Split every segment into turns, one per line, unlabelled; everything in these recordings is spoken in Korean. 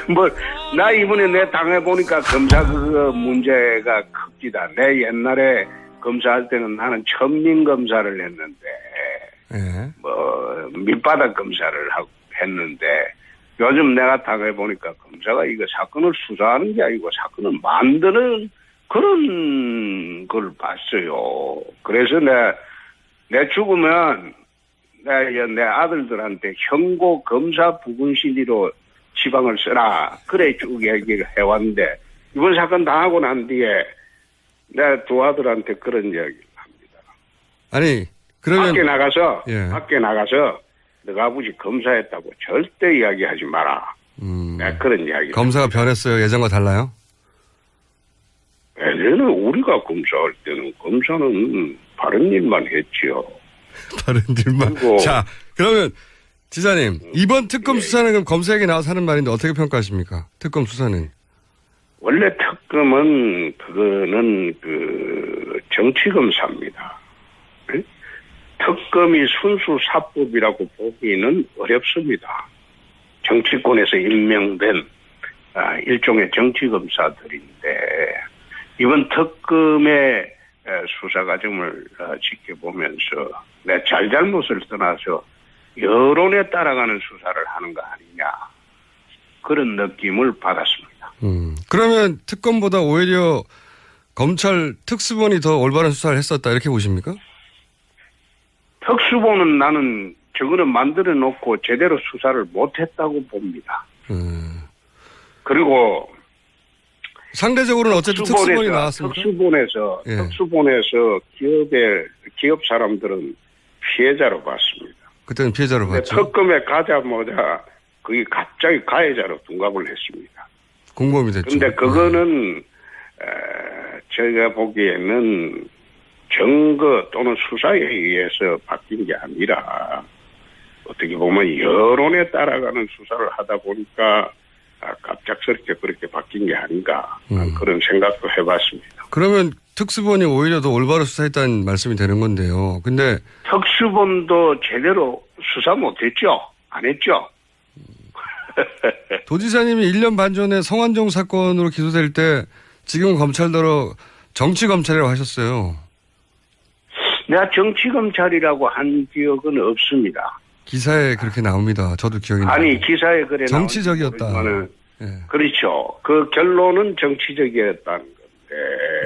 뭐, 나 이번에 내 당해보니까 검사 그 문제가 큽니다. 내 옛날에 검사할 때는 나는 천민 검사를 했는데,
예.
뭐, 밑바닥 검사를 했는데, 요즘 내가 당해보니까 검사가 이거 사건을 수사하는 게 아니고 사건을 만드는 그런 걸 봤어요. 그래서 내 죽으면 내 아들들한테 형고 검사 부분실리로 지방을 써라. 그래 쭉 얘기를 해왔는데 이번 사건 당하고 난 뒤에 내 두 아들한테 그런 이야기를 합니다.
아니 그러면
밖에 나가서 너가 아버지 검사했다고 절대 이야기하지 마라. 내가 그런 이야기.
검사가 변했어요. 예전과 달라요?
예전에 우리가 검사할 때는 검사는 바른 일만 했지요.
바른 일만. 자, 그러면 지사님 이번 특검 수사는 그럼 검사에게 나와서 하는 말인데 어떻게 평가하십니까? 특검 수사는.
원래 특검은 그거는 그 정치검사입니다. 네? 특검이 순수 사법이라고 보기는 어렵습니다. 정치권에서 임명된 일종의 정치검사들인데 이번 특검의 수사 과정을 지켜보면서 내 잘잘못을 떠나서 여론에 따라가는 수사를 하는 거 아니냐 그런 느낌을 받았습니다.
그러면 특검보다 오히려 검찰 특수본이 더 올바른 수사를 했었다 이렇게 보십니까?
특수본은 나는 저거는 만들어 놓고 제대로 수사를 못했다고 봅니다. 그리고
상대적으로는 어쨌든 특수본이 나왔습니다.
특수본에서 기업 사람들은 피해자로 봤습니다.
그때는 피해자로 봤죠.
특검에 가자마자 그게 갑자기 가해자로 둔갑을 했습니다.
공범이 됐죠.
그런데 그거는 제가 보기에는 증거 또는 수사에 의해서 바뀐 게 아니라 어떻게 보면 여론에 따라가는 수사를 하다 보니까 갑작스럽게 그렇게 바뀐 게 아닌가 그런 생각도 해봤습니다.
그러면 특수본이 오히려 더 올바로 수사했다는 말씀이 되는 건데요. 근데
특수본도 제대로 수사 못했죠? 안 했죠?
도지사님이 1년 반 전에 성완종 사건으로 기소될 때 지금 검찰대로 정치검찰이라고 하셨어요.
내가 정치검찰이라고 한 기억은 없습니다.
기사에 그렇게 나옵니다. 저도 기억이 나요.
아니 기사에 그래
정치적이었다.
예. 그렇죠. 그 결론은 정치적이었다는 건데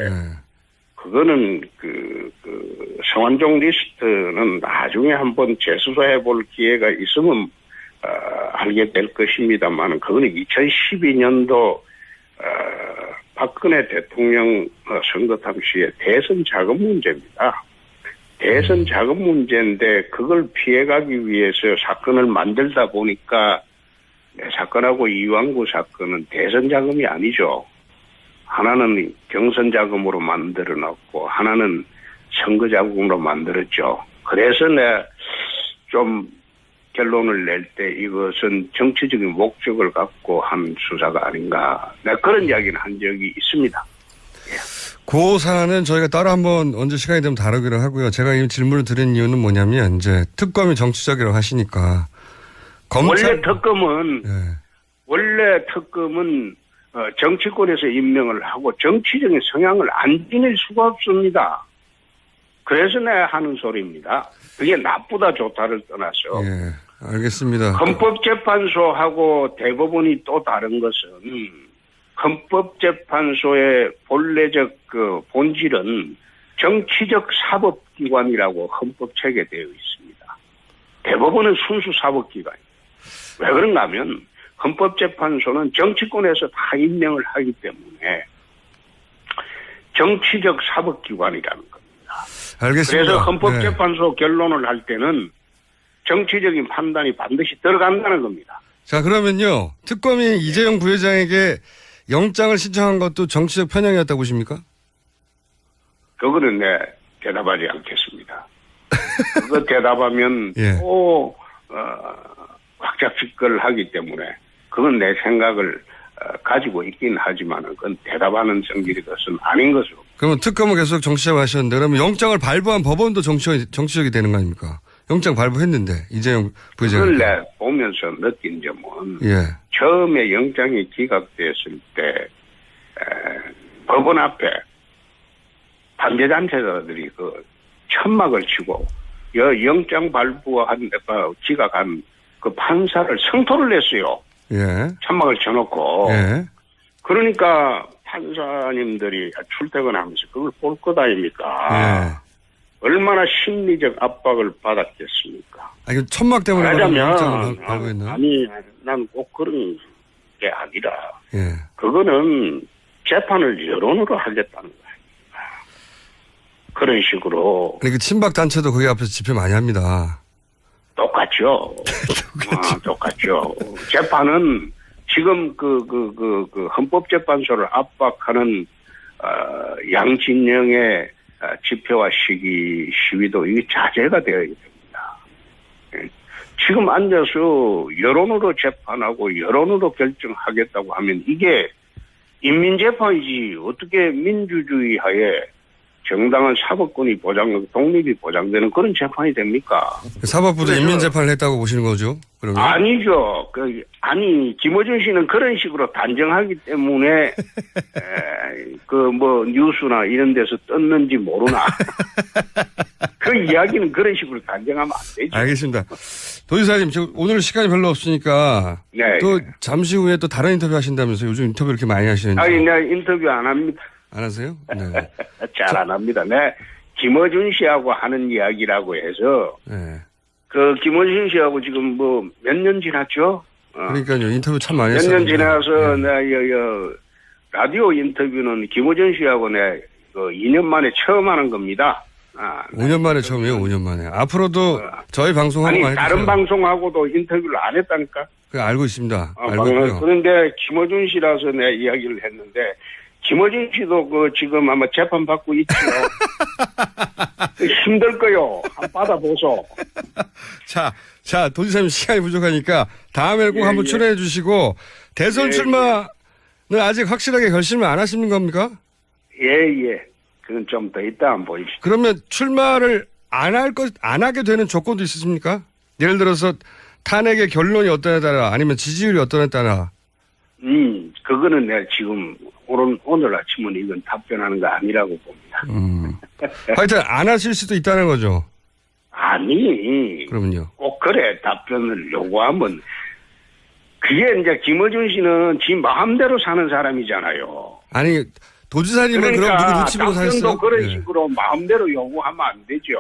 예.
그거는 성완종 리스트는 나중에 한번 재수사해 볼 기회가 있으면 알게 될 것입니다만 그거는 2012년도 박근혜 대통령 선거 당시에 대선 자금 문제입니다. 대선 자금 문제인데 그걸 피해가기 위해서 사건을 만들다 보니까 내 사건하고 이완구 사건은 대선 자금이 아니죠. 하나는 경선 자금으로 만들어 놨고 하나는 선거 자금으로 만들었죠. 그래서 내가 좀 결론을 낼 때 이것은 정치적인 목적을 갖고 한 수사가 아닌가. 내가 그런 이야기는 한 적이 있습니다.
그 사안은 저희가 따로 한번 언제 시간이 되면 다루기로 하고요. 제가 이 질문을 드린 이유는 뭐냐면 이제 특검이 정치적이라고 하시니까
원래 특검은 정치권에서 임명을 하고 정치적인 성향을 안 지닐 수가 없습니다. 그래서 내가 하는 소리입니다. 그게 나쁘다 좋다를 떠나서.
예, 알겠습니다.
헌법재판소하고 대법원이 또 다른 것은 헌법재판소의 본래적 그 본질은 정치적 사법기관이라고 헌법책에 되어 있습니다. 대법원은 순수 사법기관이에요. 왜 그런가 하면 헌법재판소는 정치권에서 다 임명을 하기 때문에 정치적 사법기관이라는 겁니다.
알겠습니다.
그래서 헌법재판소 결론을 할 때는 정치적인 판단이 반드시 들어간다는 겁니다.
자, 그러면요. 특검이 이재용 부회장에게 영장을 신청한 것도 정치적 편향이었다고 보십니까?
그거는 대답하지 않겠습니다. 그거 대답하면
예.
또 확작식을 하기 때문에 그건 내 생각을 가지고 있긴 하지만 그건 대답하는 성질의 것은 아닌 것으로.
그러면 특검은 계속 정치적 하셨는데 그러면 영장을 발부한 법원도 정치적이 되는 거 아닙니까? 영장 발부했는데 이재용
그걸
부회장이.
내 보면서 느낀 점은
예.
처음에 영장이 기각됐을 때 법원 앞에 반대단체자들이 그 천막을 치고 영장 발부한 기각한 그 판사를 성토를 했어요.
예.
천막을 쳐놓고.
예.
그러니까 판사님들이 출퇴근하면서 그걸 볼 것 아닙니까?
예.
얼마나 심리적 압박을 받았겠습니까?
아니, 천막 때문에 영장을 발부했나요?
아니, 난 꼭 그런 게 아니라,
예.
그거는 재판을 여론으로 하겠다는 거예요. 그런 식으로.
그 친박 단체도 거기 앞에서 집회 많이 합니다.
똑같죠. 똑같죠. 재판은 지금 헌법재판소를 압박하는, 양진영의 집회와 시위도 이게 자제가 되어야 됩니다. 지금 앉아서 여론으로 재판하고 여론으로 결정하겠다고 하면 이게 인민재판이지 어떻게 민주주의 하에 정당한 사법권이 독립이 보장되는 그런 재판이 됩니까?
사법부도 인민재판을 했다고 보시는 거죠? 그러면?
아니죠. 김어준 씨는 그런 식으로 단정하기 때문에, 뉴스나 이런 데서 떴는지 모르나. 그 이야기는 그런 식으로 단정하면 안 되죠.
알겠습니다. 도지사님, 오늘 시간이 별로 없으니까.
네.
또 잠시 후에 또 다른 인터뷰 하신다면서 요즘 인터뷰 이렇게 많이 하시는지.
아니, 내가 인터뷰 안 합니다.
안 하세요? 네.
잘 안 합니다. 네. 김어준 씨하고 하는 이야기라고 해서,
네.
김어준 씨하고 지금 몇 년 지났죠?
그러니까요. 인터뷰 참 많이 했어요.
몇 년 지나서, 라디오 인터뷰는 김어준 씨하고 2년 만에 처음 하는 겁니다.
5년 만에 처음이에요, 5년 만에. 앞으로도 저희 방송하고 많이
다른
해주세요.
방송하고도 인터뷰를 안 했다니까?
알고 있습니다. 알고 있고요.
그런데 김어준 씨라서 내가 이야기를 했는데, 김어준 씨도 지금 아마 재판 받고 있죠. 힘들 거요. 한번 받아보소.
자, 도지사님 시간이 부족하니까 다음에 꼭 한번 출연해 주시고, 대선 출마는 아직 확실하게 결심을 안 하시는 겁니까?
예. 그건 좀 더 이따 한번 보입시다.
그러면 출마를 안 하게 되는 조건도 있으십니까? 예를 들어서 탄핵의 결론이 어떠냐에 따라 아니면 지지율이 어떠냐에 따라.
그거는 내가 지금 오늘 아침은 이건 답변하는 거 아니라고 봅니다.
하여튼 안 하실 수도 있다는 거죠.
아니.
그러면요.
꼭 그래 답변을 요구하면 그게 이제 김어준 씨는 지 마음대로 사는 사람이잖아요.
아니 도지사님은 그럼 누구 눈치 보고 사셨어요?
답변도 그런 식으로 마음대로 요구하면 안 되죠.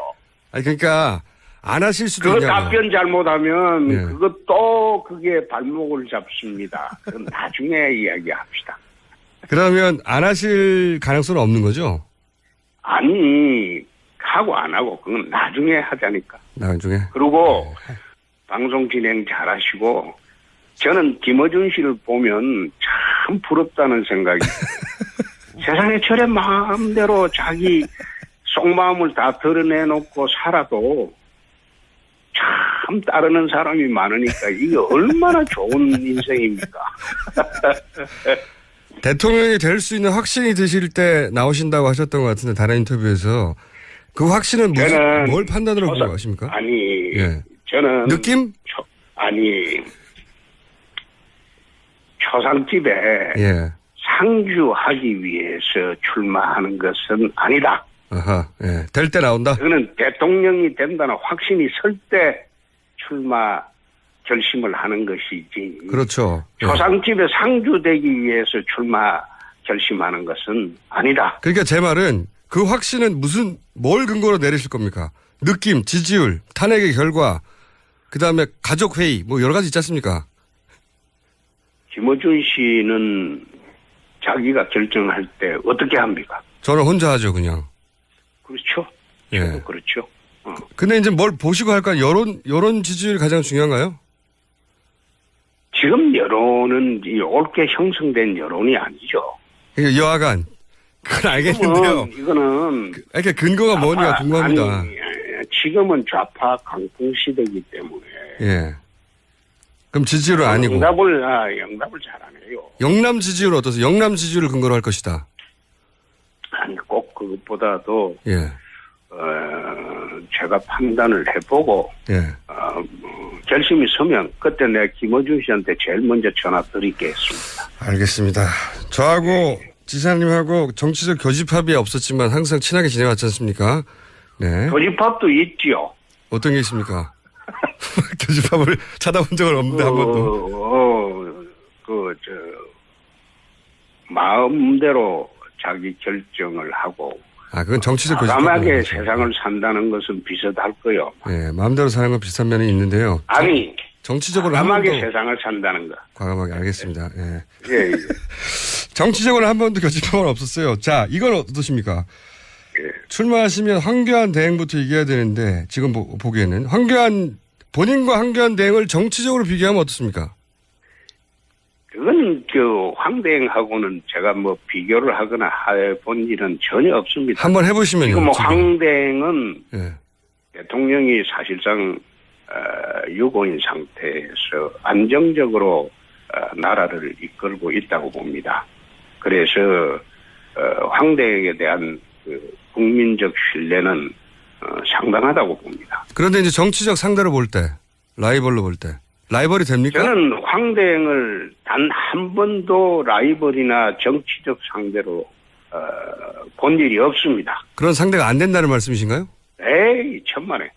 아니 그러니까 안 하실 수도
그
있냐고요.
답변 잘못하면 그것도 그게 발목을 잡습니다. 그럼 나중에 이야기합시다.
그러면 안 하실 가능성은 없는 거죠?
아니 하고 안 하고 그건 나중에 하자니까.
나중에.
그리고 방송 진행 잘하시고 저는 김어준 씨를 보면 참 부럽다는 생각이 세상에 저래 마음대로 자기 속마음을 다 드러내놓고 살아도 참 따르는 사람이 많으니까 이게 얼마나 좋은 인생입니까?
대통령이 될 수 있는 확신이 드실 때 나오신다고 하셨던 것 같은데 다른 인터뷰에서 그 확신은 뭘 판단으로 하십니까?
아니 저는
느낌?
초상집에 상주하기 위해서 출마하는 것은 아니다.
아하, 될 때 나온다?
그거는 대통령이 된다는 확신이 설 때 출마 결심을 하는 것이지.
그렇죠.
초상집에 상주되기 위해서 출마 결심하는 것은 아니다.
그러니까 제 말은 그 확신은 뭘 근거로 내리실 겁니까? 느낌, 지지율, 탄핵의 결과, 그 다음에 가족회의, 여러 가지 있지 않습니까?
김어준 씨는 자기가 결정할 때 어떻게 합니까?
저는 혼자 하죠, 그냥.
그렇죠. 저도 그렇죠.
근데 이제 뭘 보시고 할까? 여론 지지율이 가장 중요한가요?
지금 여론은 옳게 형성된 여론이 아니죠.
여하간. 그건 알겠는데요.
이거는.
이렇게 근거가 뭐냐 궁금합니다.
아니, 지금은 좌파 강풍 시대이기 때문에.
그럼 지지율은 아니고.
영답을 잘하네요.
영남 지지율 어떠세요? 영남 지지율을 근거로 할 것이다.
아니, 꼭 그것보다도. 제가 판단을 해보고
예.
결심이 서면 그때 내가 김어준 씨한테 제일 먼저 전화 드리겠습니다.
알겠습니다. 저하고 지사님하고 정치적 교집합이 없었지만 항상 친하게 지내왔지 않습니까? 네.
교집합도 있지요.
어떤 게 있습니까? 교집합을 찾아본 적은 없는데 한 번도.
마음대로 자기 결정을 하고.
그건 정치적 교집합.
과감하게 세상을 산다는 것은 비슷할 거요.
네, 마음대로 사는 건 비슷한 면이 있는데요.
아니,
정치적으로
과감하게 세상을 산다는 거.
과감하게 알겠습니다. 예.
예.
정치적으로 한 번도 교집합은 없었어요. 자, 이건 어떠십니까?
예.
출마하시면 황교안 대행부터 얘기해야 되는데 지금 보기에는 본인과 황교안 대행을 정치적으로 비교하면 어떻습니까?
그건 황대행하고는 제가 비교를 하거나 해본 일은 전혀 없습니다.
한번 해보시면요.
지금 황대행은
예.
대통령이 사실상 유고인 상태에서 안정적으로 나라를 이끌고 있다고 봅니다. 그래서 황대행에 대한 국민적 신뢰는 상당하다고 봅니다.
그런데 이제 정치적 상대로 볼 때, 라이벌로 볼 때, 라이벌이 됩니까?
저는 황대행을 단 한 번도 라이벌이나 정치적 상대로 본 일이 없습니다.
그런 상대가 안 된다는 말씀이신가요?
에이, 천만에.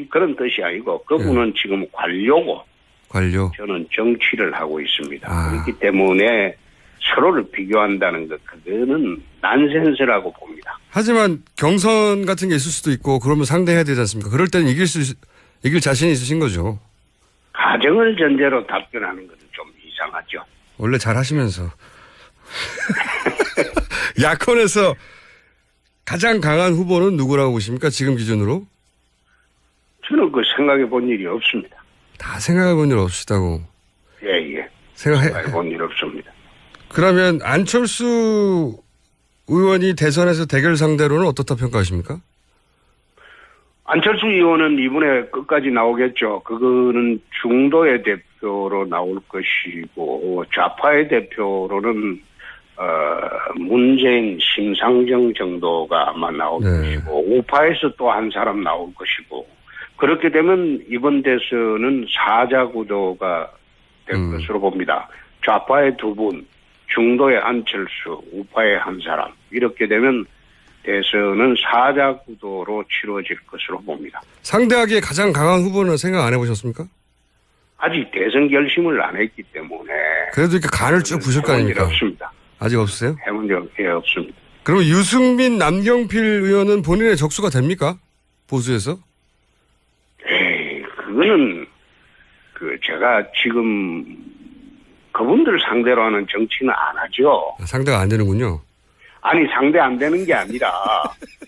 그런 뜻이 아니고 그분은 지금 관료고
관료.
저는 정치를 하고 있습니다. 그렇기 때문에 서로를 비교한다는 것, 그거는 난센스라고 봅니다.
하지만 경선 같은 게 있을 수도 있고 그러면 상대해야 되지 않습니까? 그럴 때는 이길 자신이 있으신 거죠.
가정을 전제로 답변하는 것은 좀 이상하죠.
원래 잘 하시면서. 야권에서 가장 강한 후보는 누구라고 보십니까? 지금 기준으로?
저는 생각해 본 일이 없습니다.
다 생각해 본 일 없으시다고.
예.
생각해
본 일 없습니다.
그러면 안철수 의원이 대선에서 대결 상대로는 어떻다 평가하십니까?
안철수 의원은 이번에 끝까지 나오겠죠. 그거는 중도의 대표로 나올 것이고 좌파의 대표로는 문재인, 심상정 정도가 아마 나올 것이고 우파에서 또 한 사람 나올 것이고 그렇게 되면 이번 대선은 사자 구도가 될 것으로 봅니다. 좌파의 두 분, 중도의 안철수, 우파의 한 사람 이렇게 되면 대선은 사자 구도로 치러질 것으로 봅니다.
상대하기에 가장 강한 후보는 생각 안 해보셨습니까?
아직 대선 결심을 안 했기 때문에
그래도 이렇게 간을 쭉 보실 거 아닙니까?
없습니다.
아직 없으세요?
해본 적이 없습니다.
그러면 유승민, 남경필 의원은 본인의 적수가 됩니까? 보수에서?
에이, 그거는 제가 지금 그분들 상대로 하는 정치는 안 하죠.
상대가 안 되는군요.
아니, 상대 안 되는 게 아니라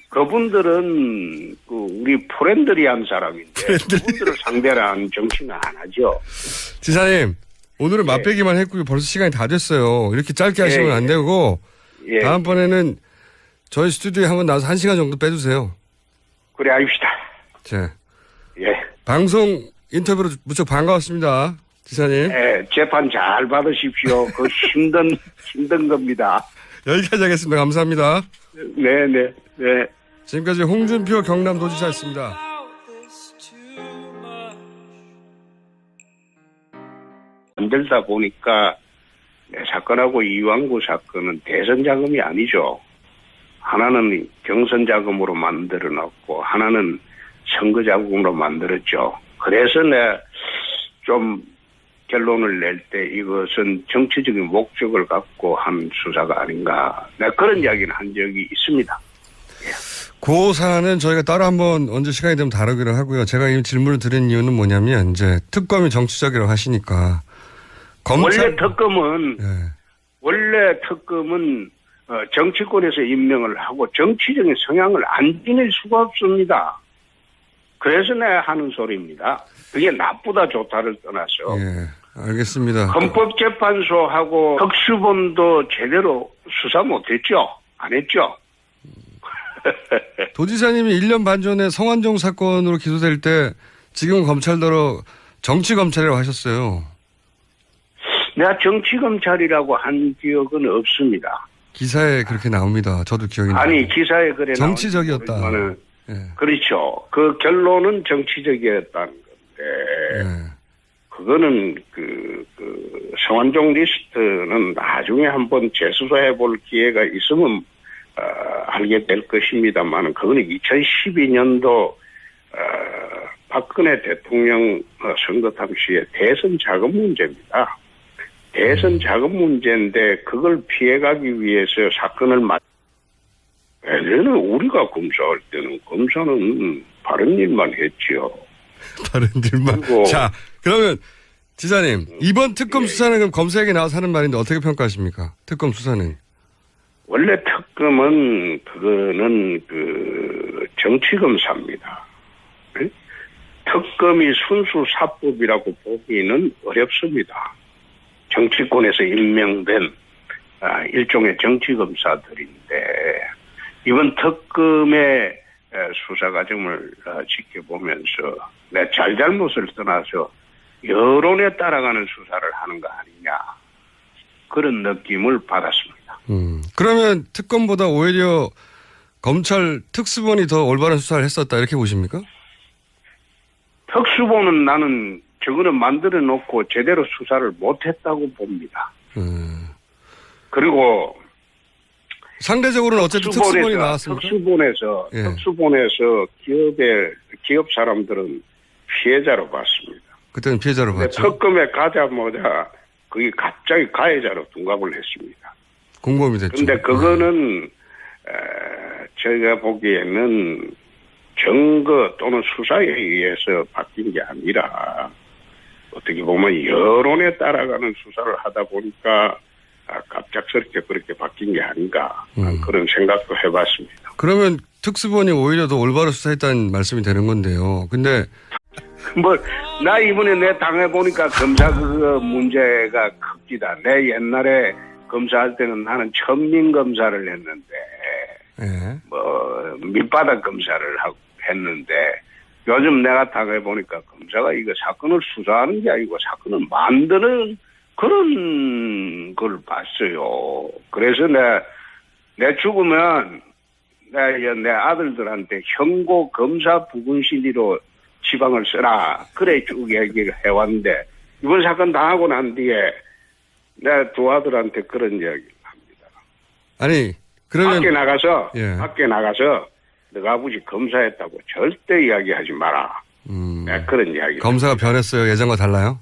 그분들은 우리 프렌들리한 사람인데 그분들을 상대로 하는 정치는 안 하죠.
지사님, 오늘은 맛배기만 했고요. 벌써 시간이 다 됐어요. 이렇게 짧게 하시면 안 되고 다음번에는 저희 스튜디오에 한번 나와서 1시간 정도 빼주세요.
그래, 합시다.
자,
예.
방송 인터뷰로 무척 반가웠습니다. 지사님.
예, 재판 잘 받으십시오. 힘든 겁니다.
여기까지 하겠습니다. 감사합니다.
네.
지금까지 홍준표 경남도지사였습니다.
만들다 보니까 사건하고 이완구 사건은 대선 자금이 아니죠. 하나는 경선 자금으로 만들어 놨고 하나는 선거 자금으로 만들었죠. 그래서 내가 좀 결론을 낼 때 이것은 정치적인 목적을 갖고 한 수사가 아닌가. 내가 그런 이야기는 한 적이 있습니다.
그 사안은 저희가 따로 한번 언제 시간이 되면 다루기로 하고요. 제가 이 질문을 드린 이유는 뭐냐면 이제 특검이 정치적이라고 하시니까
원래 특검은 정치권에서 임명을 하고 정치적인 성향을 안 지닐 수가 없습니다. 그래서 내가 하는 소리입니다. 그게 나쁘다 좋다를 떠나서.
예, 알겠습니다.
헌법재판소하고 특수본도 제대로 수사 못했죠. 안 했죠.
도지사님이 1년 반 전에 성완종 사건으로 기소될 때 지금 검찰대로 정치검찰이라고 하셨어요.
내가 정치검찰이라고 한 기억은 없습니다.
기사에 그렇게 나옵니다. 저도 기억이 나요.
아니, 기사에 그래
정치적이었다. 예.
그렇죠. 그 결론은 정치적이었다는 건데,
예.
그거는 성완종 리스트는 나중에 한번 재수사해 볼 기회가 있으면, 알게 될 것입니다만, 그거는 2012년도, 박근혜 대통령 선거 당시에 대선 자금 문제입니다. 대선 자금 문제인데, 그걸 피해가기 위해서 사건을 예전에 우리가 검사할 때는 검사는 바른 일만 했지요.
다른 일만.
그리고
자, 그러면 지사님 이번 특검 수사는 그럼 검사에게 나와서 하는 말인데 어떻게 평가하십니까? 특검 수사는.
원래 특검은 그거는 정치 검사입니다. 네? 특검이 순수 사법이라고 보기는 어렵습니다. 정치권에서 임명된 일종의 정치 검사들인데. 이번 특검의 수사 과정을 지켜보면서 내 잘잘못을 떠나서 여론에 따라가는 수사를 하는 거 아니냐 그런 느낌을 받았습니다.
그러면 특검보다 오히려 검찰 특수본이 더 올바른 수사를 했었다 이렇게 보십니까?
특수본은 나는 저거는 만들어 놓고 제대로 수사를 못했다고 봅니다. 그리고
상대적으로는 어쨌든 특수본이 나왔습니다.
특수본에서 기업 사람들은 피해자로 봤습니다.
그때는 피해자로 봤죠.
특검에 가자마자 그게 갑자기 가해자로 둔갑을 했습니다.
공범이 됐죠.
그런데 그거는 제가 보기에는 증거 또는 수사에 의해서 바뀐 게 아니라 어떻게 보면 여론에 따라가는 수사를 하다 보니까 갑작스럽게 그렇게 바뀐 게 아닌가 그런 생각도 해봤습니다.
그러면 특수본이 오히려 더 올바로 수사했다는 말씀이 되는 건데요. 근데
나 이번에 내 당해보니까 검사 그 문제가 큽니다. 내 옛날에 검사할 때는 나는 천민 검사를 했는데
예.
밑바닥 검사를 했는데 요즘 내가 당해보니까 검사가 이거 사건을 수사하는 게 아니고 사건을 만드는 그런 걸 봤어요. 그래서 내 죽으면 내 아들들한테 형고 검사 부군실리로 지방을 써라. 그래 쭉 얘기를 해왔는데 이번 사건 당하고 난 뒤에 내 두 아들한테 그런 이야기를 합니다.
아니 그러면
밖에 나가서 너가 아버지 검사했다고 절대 이야기하지 마라. 그런 이야기.
검사가 변했어요. 예전과 달라요?